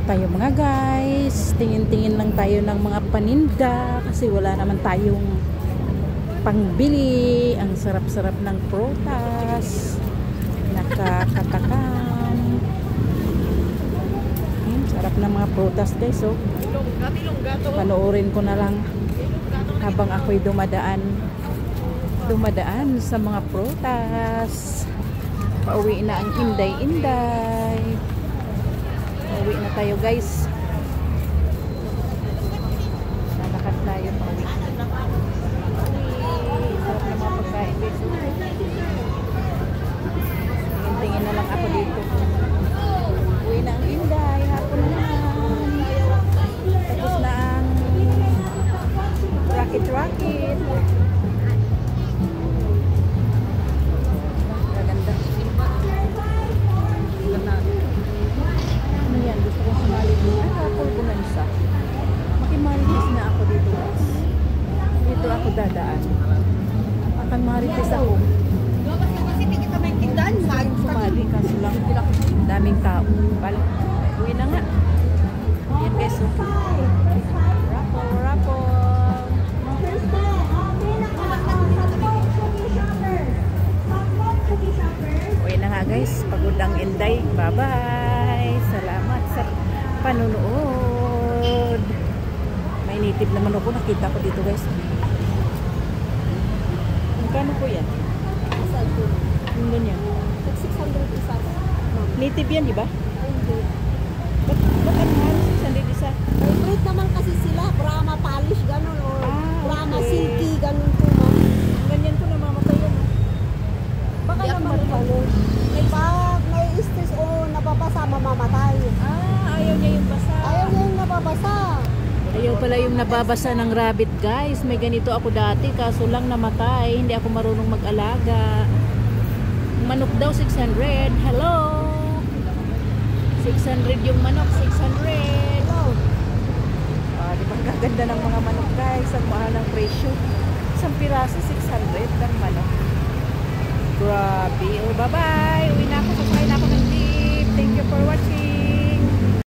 tayo mga guys. Tingin-tingin lang tayo ng mga paninda kasi wala naman tayong pangbili. Ang sarap-sarap ng prutas. Nakakatakam. Sarap ng mga prutas guys. Oh. Panoorin ko na lang habang ako'y dumadaan sa mga prutas. Pauwi na ang inday-inday. Pauwi na tayo guys. Lalakad tayo pauwi. Sarap na mga pagkain guys. Tingin-tingin na lang ako dito. Uwi na ang inday. Hapon na naman. Tapos na ang rocket-rocket. Dadaan. Akan marites ako. Kasi hindi kita may tindahan. Sumali kaso lang daming tao. Uwi na nga. Yan guys. Raffle. Uwi na nga guys. Pagod ang inday. Bye bye. Salamat sa panunood. May native naman ako. Nakita ko dito guys. Kano po yan? Saan po? Yung ganyan. 600 isa. Native yan, di ba? Hindi. Ba't ano nga? 600 isa? Hybrid naman kasi sila. Brahma polish, ganun. O Brahma silky, ganun po. Ganyan po namamatay yan. Baka naman polish. Pag may stress o nababasa, mamamatay. Ayaw niya yung basa. Ayaw niya yung nababasa. Ayaw pala yung nababasa ng rabbit guys. May ganito ako dati kaso lang namatay. Hindi ako marunong mag-alaga. Manok daw 600. Hello! 600 yung manok. 600. Hello. Di ba gaganda ng mga manok guys. Ang mahal ng presyo. Isang piraso 600 ng manok. Grabe. Oh, bye bye. Uwi na ako. Sasakay na ako ng jeep. Thank you for watching.